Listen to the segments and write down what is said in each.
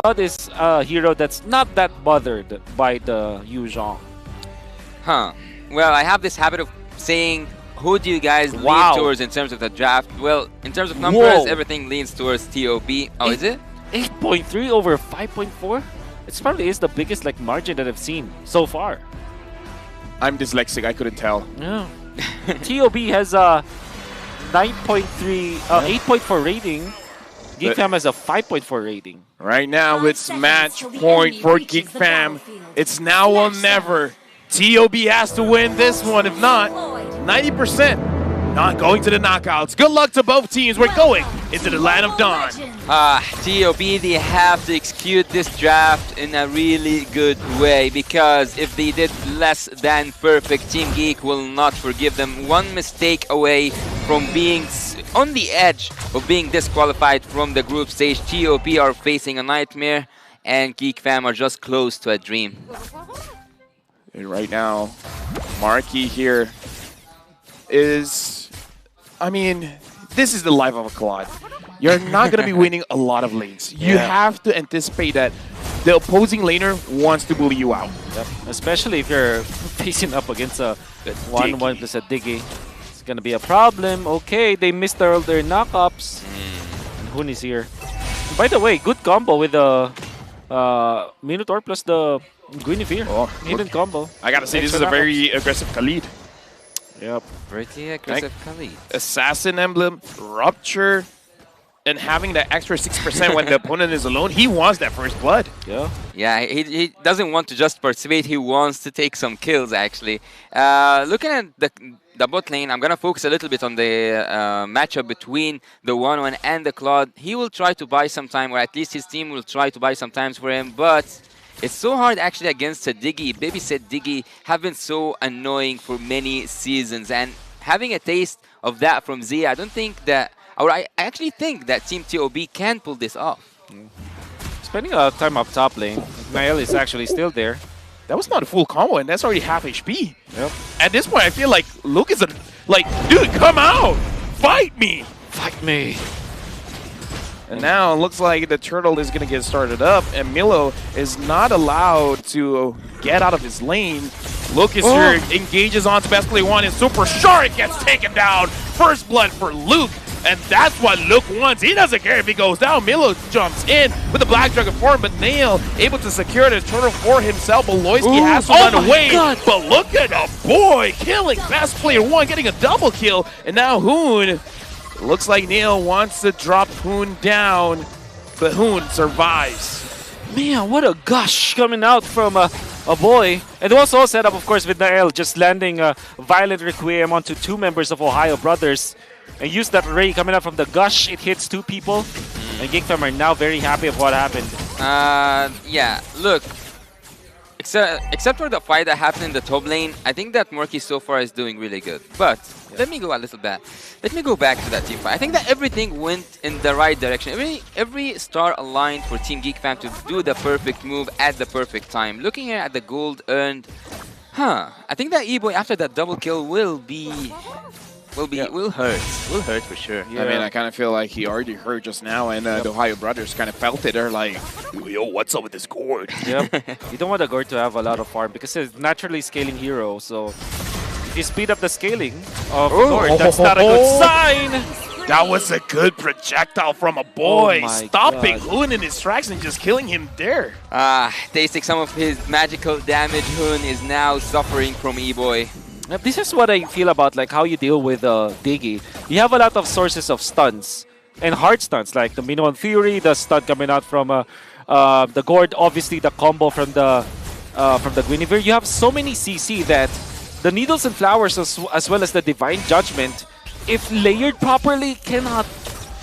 Claude is a hero that's not that bothered by the Yu Zhong. Huh. Well, I have this habit of saying, who do you guys lean towards in terms of the draft? Well, in terms of numbers, everything leans towards TOP. Oh, is it? 8.3 over 5.4? It probably is the biggest like margin that I've seen so far. I'm dyslexic, I couldn't tell. Yeah. TOB has a 9.3, 8.4 rating. Geek Fam has a 5.4 rating. Right now, it's match point for Geek Fam. It's now or never. TOB has to win this one. If not, 90% not going to the knockouts. Good luck to both teams. We're going into the land of Dawn. TOB, they have to execute this draft in a really good way, because if they did less than perfect, Team Geek will not forgive them. One mistake away from being on the edge of being disqualified from the group stage. TOB are facing a nightmare, and Geek Fam are just close to a dream. And right now, Marky here is, I mean, this is the life of a Claude. You're not going to be winning a lot of lanes. You have to anticipate that the opposing laner wants to bully you out. Yep. Especially if you're facing up against a 1-1 plus a Diggy. It's going to be a problem. Okay, they missed their knockups. And Hoon is here. By the way, good combo with the Minotaur plus the Guinevere. Hidden combo. I gotta say, this is a very aggressive Khalid. Yep. Pretty aggressive Khalid. Assassin Emblem, Rupture, and having that extra 6% when the opponent is alone. He wants that first blood. Yeah. Yeah, he doesn't want to just participate. He wants to take some kills, actually. Looking at the bot lane, I'm going to focus a little bit on the matchup between the 1-1 and the Claude. He will try to buy some time, or at least his team will try to buy some times for him, but it's so hard actually against a Diggy. Babysit Diggy have been so annoying for many seasons, and having a taste of that from Zia, I don't think that, or I actually think that Team TOB can pull this off. Spending a lot of time up top lane. Nael is actually still there. That was not a full combo, and that's already half HP. Yep. At this point, I feel like Luke is like, dude, come out! Fight me! Fight me! And now it looks like the turtle is going to get started up, and Milo is not allowed to get out of his lane. Lucas here engages onto best play one, and Super Shark gets taken down. First blood for Luke, and that's what Luke wants. He doesn't care if he goes down. Milo jumps in with the Black Dragon form, but Nail able to secure the turtle for himself. Beloyski has to run away, but look at the boy killing best player one, getting a double kill, and now Hoon. Looks like Neil wants to drop Hoon down, but Hoon survives. Man, what a gush coming out from a boy. And it was all set up, of course, with Nael just landing a Violent Requiem onto two members of Ohio Brothers. And use that ray coming out from the gush. It hits two people. And Geek Fam are now very happy of what happened. Yeah, look. Except for the fight that happened in the top lane, I think that Murky so far is doing really good. But let me go a little bit. Let me go back to that team fight. I think that everything went in the right direction. Every star aligned for Team Geek Fam to do the perfect move at the perfect time. Looking here at the gold earned, I think that E-Boy after that double kill will hurt. Will hurt for sure. Yeah. I mean, I kind of feel like he already hurt just now, and the Ohio Brothers kind of felt it. They're like, yo, what's up with this gourd? Yep. You don't want the gourd to have a lot of farm because it's naturally scaling hero. So if you speed up the scaling of gourd, that's not a good sign. That was a good projectile from a boy, stopping Hoon in his tracks and just killing him there. Tasting some of his magical damage, Hoon is now suffering from E-Boy. This is what I feel about like how you deal with Diggy. You have a lot of sources of stuns and hard stuns like the Minoan Fury, the stun coming out from the Gourd, obviously the combo from the Guinevere. You have so many CC that the Needles and Flowers as well as the Divine Judgment, if layered properly, cannot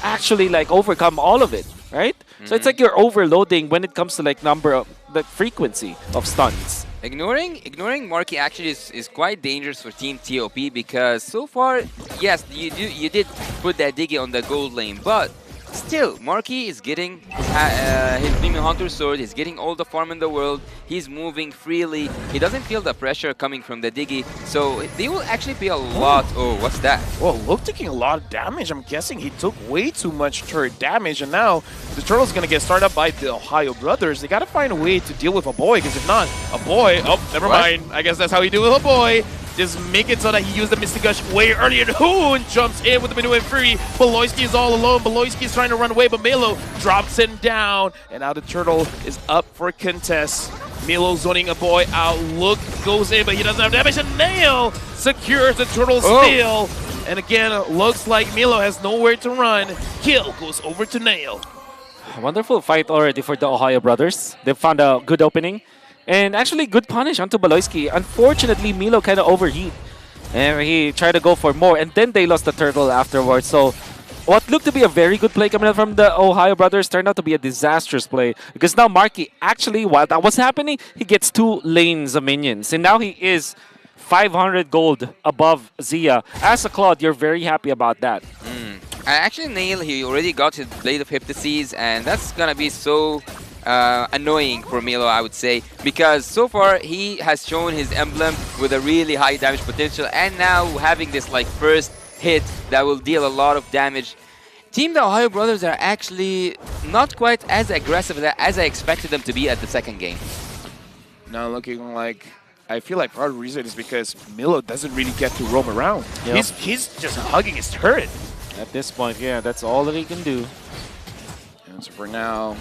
actually like overcome all of it, right? So it's like you're overloading when it comes to like the frequency of stuns. Ignoring Marky actually is quite dangerous for Team TOP because so far, yes, you did put that Diggy on the gold lane, but still, Marky is getting his Demon Hunter sword, he's getting all the farm in the world, he's moving freely, he doesn't feel the pressure coming from the Diggy, so they will actually be a lot... Oh, what's that? Well, Luke taking a lot of damage. I'm guessing he took way too much turret damage, and now the turtle's gonna get started up by the Ohio brothers. They gotta find a way to deal with a boy, because if not, a boy... Oh, never mind. I guess that's how you deal with a boy. Just make it so that he used the Mystic Gush way earlier. Hoon jumps in with the Minuet Fury. Beloyski is all alone. Beloyski is trying to run away, but Milo drops him down. And now the turtle is up for a contest. Milo zoning a boy out. Look goes in, but he doesn't have damage. And Nail secures the turtle steal. And again, looks like Milo has nowhere to run. Kill goes over to Nail. Wonderful fight already for the Ohio brothers. They found a good opening. And actually, good punish onto Beloyski. Unfortunately, Milo kind of overheat. And he tried to go for more. And then they lost the turtle afterwards. So what looked to be a very good play coming out from the Ohio brothers turned out to be a disastrous play. Because now Marky, actually, while that was happening, he gets 2 lanes of minions. And now he is 500 gold above Zia. As a Claude, you're very happy about that. Actually, Nail, he already got his Blade of Hypnosis, and that's gonna be so... annoying for Milo, I would say, because so far he has shown his emblem with a really high damage potential, and now having this like first hit that will deal a lot of damage. Team the Ohio brothers are actually not quite as aggressive as I expected them to be at the second game. Now looking like, I feel like part of the reason is because Milo doesn't really get to roam around. Yep. He's just hugging his turret. At this point, yeah, that's all that he can do. And so for now,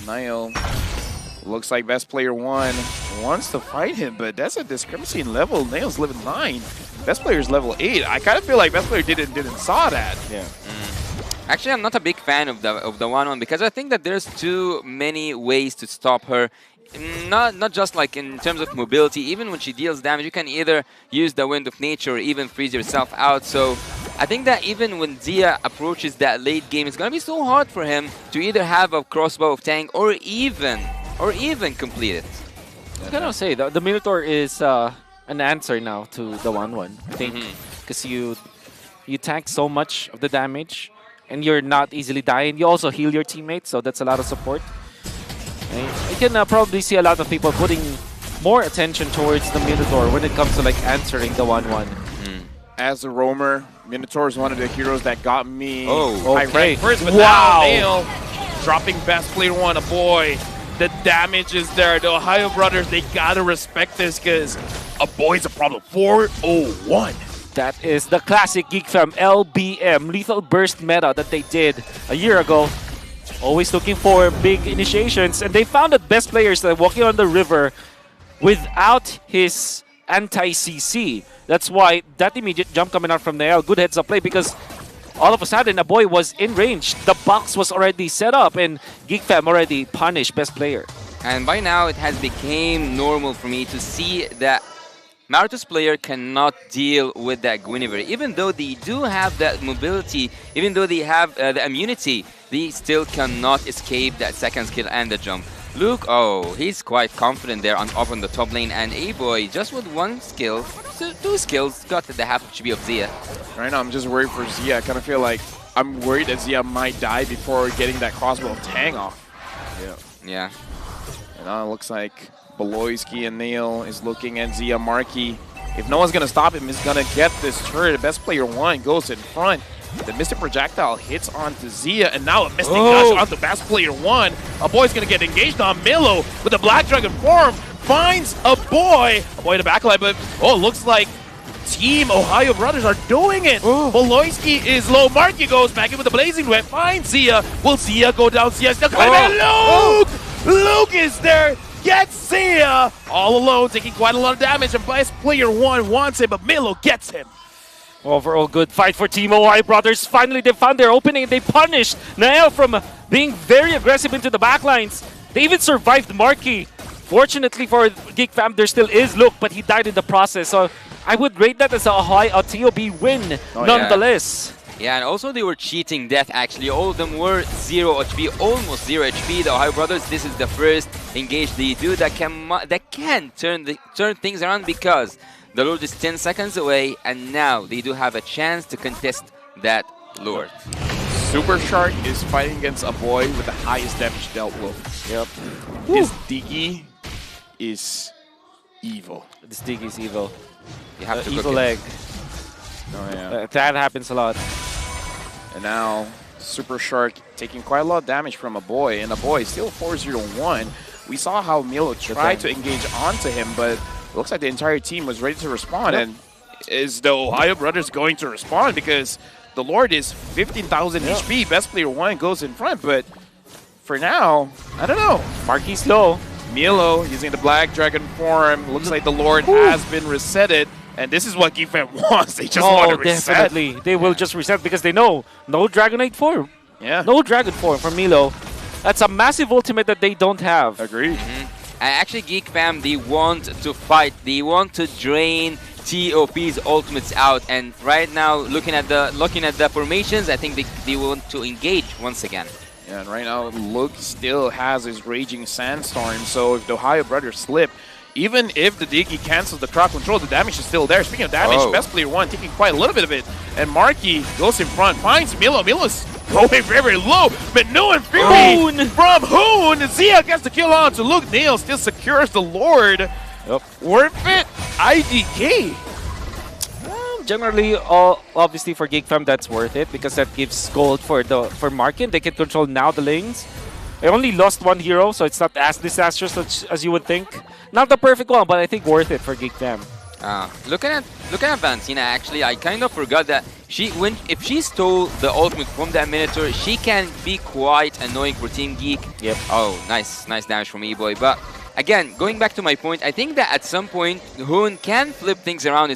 Niall looks like best player 1 wants to fight him, but that's a discrepancy in level. Nail's level 9. Best player is level 8. I kind of feel like best player didn't saw that. Yeah. Actually, I'm not a big fan of the 1-1 because I think that there's too many ways to stop her. Not just like in terms of mobility. Even when she deals damage, you can either use the Wind of Nature or even freeze yourself out. So I think that even when Zia approaches that late game, it's gonna be so hard for him to either have a crossbow of tank or even complete it. I gotta say, the Minotaur is an answer now to the 1-1. I think because you tank so much of the damage and you're not easily dying. You also heal your teammates, so that's a lot of support. And you can probably see a lot of people putting more attention towards the Minotaur when it comes to like answering the 1-1. As a roamer, Minotaur is one of the heroes that got me. Oh, I okay. ranked first, but Wow. now Nail dropping best player 1. A boy, the damage is there. The Ohio brothers, they gotta respect this because a boy's a problem. 401. That is the classic Geek Fam LBM, Lethal Burst meta that they did a year ago. Always looking for big initiations, and they found that best players that walking on the river without his anti-CC. That's why that immediate jump coming out from Nail, good heads up play, because all of a sudden a boy was in range. The box was already set up, and Geek Fam already punished best player. And by now it has become normal for me to see that Marathos player cannot deal with that Guinevere. Even though they do have that mobility, even though they have the immunity, they still cannot escape that second skill and the jump. Luke, oh, he's quite confident there up on the top lane, and A-Boy, just with one skill, two skills, got the half HP of Zia. Right now, I'm just worried for Zia. I kind of feel like I'm worried that Zia might die before getting that crossbow of Tang off. Yeah. And now it looks like Beloyski and Nail is looking at Zia Marky. If no one's going to stop him, he's going to get this turret. Best player 1 goes in front. The Mystic Projectile hits onto Zia, and now a Mystic Gush onto best player 1. A boy's going to get engaged on Milo with the Black Dragon form. Finds a boy. A boy in the backline, but looks like Team Ohio Brothers are doing it. Beloyski is low. Marky goes back in with the Blazing Web. Finds Zia. Will Zia go down? Zia still coming back. Luke! Luke is there. Gets Zia all alone, taking quite a lot of damage, and best player 1 wants him, but Milo gets him. Overall good fight for Team Ohio Brothers. Finally, they found their opening and they punished Nael from being very aggressive into the backlines. They even survived Marky. Fortunately for Geek Fam, there still is Luke, but he died in the process. So I would rate that as a TOB win nonetheless. Yeah, and also they were cheating death actually. All of them were 0 HP, almost 0 HP. The Ohio Brothers, this is the first engage they do that can turn things around, because the Lord is 10 seconds away, and now they do have a chance to contest that Lord. Super Shark is fighting against a boy with the highest damage dealt with. Yep. His Diggy is evil. This dig is evil. You have to Evil cook it. egg. Oh yeah. That happens a lot. And now Super Shark taking quite a lot of damage from a boy, and a boy is still 4-0-1. We saw how Milo tried to engage onto him, but it looks like the entire team was ready to respond. And is the Ohio Brothers going to respond? Because the Lord is 15,000 HP. Best player 1 goes in front, but for now, I don't know. Marquis low. Milo using the Black Dragon form. Looks like the Lord has been resetted. And this is what Geek Fam wants. They just want to reset. Definitely. They will just reset because they know no Dragonite form. Yeah. No Dragon form from Milo. That's a massive ultimate that they don't have. Agreed. And actually, Geek Fam, they want to fight. They want to drain TOP's ultimates out. And right now, looking at the formations, I think they want to engage once again. Yeah, and right now, Luke still has his Raging Sandstorm. So if the Ohio Brothers slip, even if the Diggy cancels the crowd control, the damage is still there. Speaking of damage, Best Player 1 taking quite a little bit of it. And Marky goes in front, finds Milo. Milo's going very, very low. But no and Fury from Hoon. Zia gets the kill on to Luke. Neil still secures the Lord. Yep. Worth it. IDK. Generally, obviously for Geek Fam, that's worth it because that gives gold for Markin. They can control now the lanes. They only lost one hero, so it's not as disastrous as you would think. Not the perfect one, but I think worth it for Geek Fam. Looking at Valentina, actually, I kind of forgot that if she stole the ultimate from that Minotaur, she can be quite annoying for Team Geek. Yep. Oh, nice damage from E-Boy. But again, going back to my point, I think that at some point, Hoon can flip things around.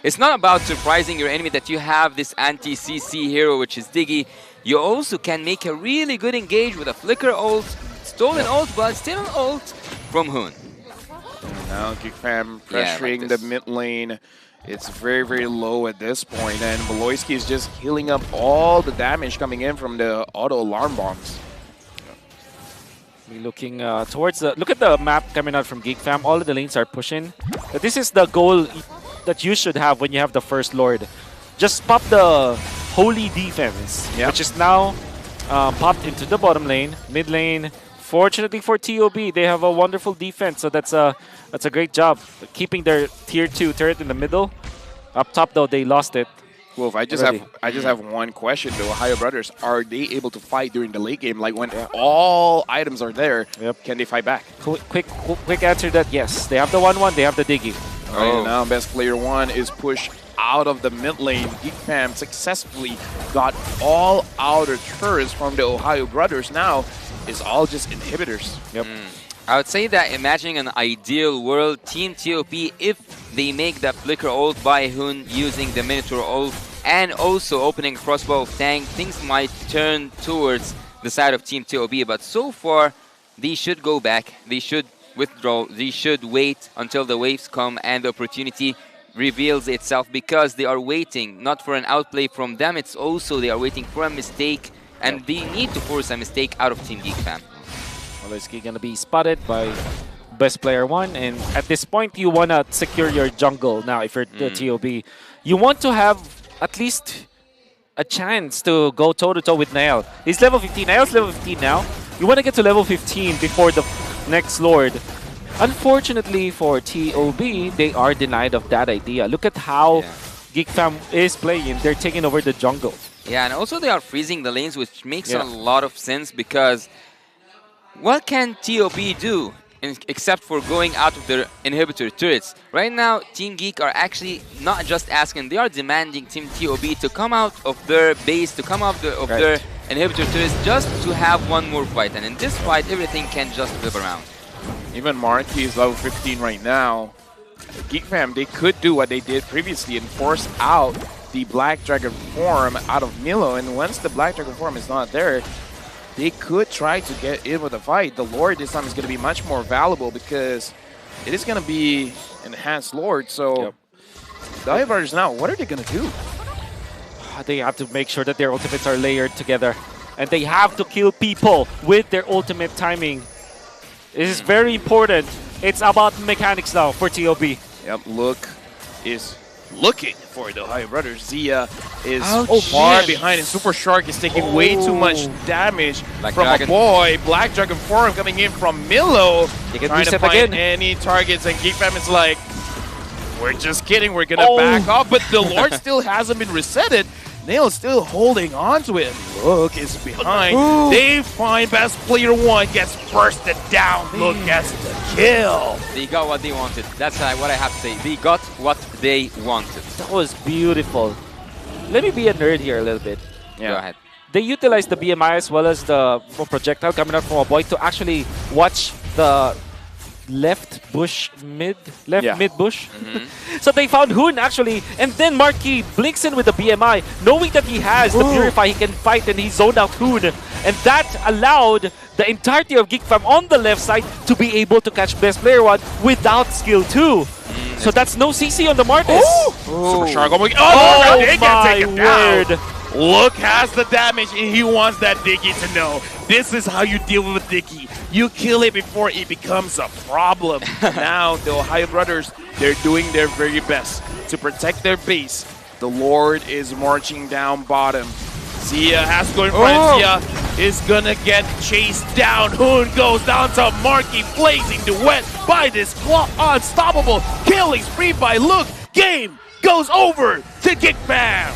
It's not about surprising your enemy that you have this anti-CC hero, which is Diggy. You also can make a really good engage with a Flicker ult, stolen ult, but still an ult from Hoon. And now Geek Fam pressuring the mid lane. It's very, very low at this point, and Maloyski is just healing up all the damage coming in from the auto alarm bombs. Looking towards the... Look at the map coming out from Geek Fam. All of the lanes are pushing. But this is the goal that you should have when you have the first Lord. Just pop the Holy Defense, which is now popped into the bottom lane, mid lane. Fortunately for TOB, they have a wonderful defense, so that's a great job. Keeping their tier 2 turret in the middle. Up top though, they lost it. Wolf, I just have one question though. Ohio Brothers, are they able to fight during the late game? Like when all items are there, can they fight back? Quick answer to that, yes. They have the 1-1, they have the Diggy. And now Best Player 1 is pushed out of the mid lane. Geek Fam successfully got all outer turrets from the Ohio Brothers. Now it's all just inhibitors. Yep. I would say that imagining an ideal world, Team TOP, if they make that Flicker ult by Hoon using the Minotaur ult and also opening Crossbow of Tank, things might turn towards the side of Team TOP. But so far, they should go back. They should withdraw. They should wait until the waves come and the opportunity reveals itself, because they are waiting not for an outplay from them, it's also they are waiting for a mistake, and they need to force a mistake out of Team Geek Fam. Maloyski gonna be spotted by Best Player 1, and at this point you wanna secure your jungle now if you're the TOB. You want to have at least a chance to go toe-to-toe with Nael. He's level 15, Nael's level 15 now. You wanna get to level 15 before the next Lord. Unfortunately for TOB, they are denied of that idea. Look at how Geek Fam is playing. They're taking over the jungle. Yeah, and also they are freezing the lanes, which makes a lot of sense, because what can TOP do except for going out of their inhibitor turrets? Right now, Team Geek are actually not just asking, they are demanding Team TOP to come out of their base, to come out of their inhibitor turrets, just to have one more fight. And in this fight, everything can just flip around. Even Marky is level 15 right now. Geek Fam, they could do what they did previously and force out the Black Dragon form out of Milo. And once the Black Dragon form is not there, they could try to get in with a fight. The Lord this time is going to be much more valuable because it is going to be enhanced Lord. So the Ohio Brothers now, what are they going to do? They have to make sure that their ultimates are layered together. And they have to kill people with their ultimate timing. This is very important. It's about mechanics now for TOB. Yep, Look is looking for the High Brothers. Zia is Ouch. far behind, and Super Shark is taking way too much damage Black from Dragon. a boy. Black Dragon form coming in from Milo, They can trying to reset find again. any targets, and Geek Fam is like, we're just kidding, we're gonna Oh. back off, but the Lord still hasn't been resetted. Nail's still holding on to it. Look is behind. Ooh. They find best player one, gets bursted down. Look gets the kill. They got what they wanted. That's what I have to say. They got what they wanted. That was beautiful. Let me be a nerd here a little bit. Go ahead. They utilized the BMI as well as the projectile coming out from a boy to actually watch the left mid bush. So they found Hoon actually, and then Marquis blinks in with the BMI, knowing that he has the Purify, he can fight, and he zoned out Hoon. And that allowed the entirety of Geek Fam on the left side to be able to catch best player one without skill 2. So that's no CC on the Marcus. Super Shark. Oh, Oh they can my take him down. word. Look has the damage, and he wants that Diggy to know. This is how you deal with Diggy. You kill it before it becomes a problem. Now, the Ohio Brothers, they're doing their very best to protect their base. The Lord is marching down bottom. Zia has to go in front. Zia is gonna get chased down. Hoon goes down to Marky, blazing the wet by this claw. Unstoppable killing spree by Look. Game goes over to Geek Fam.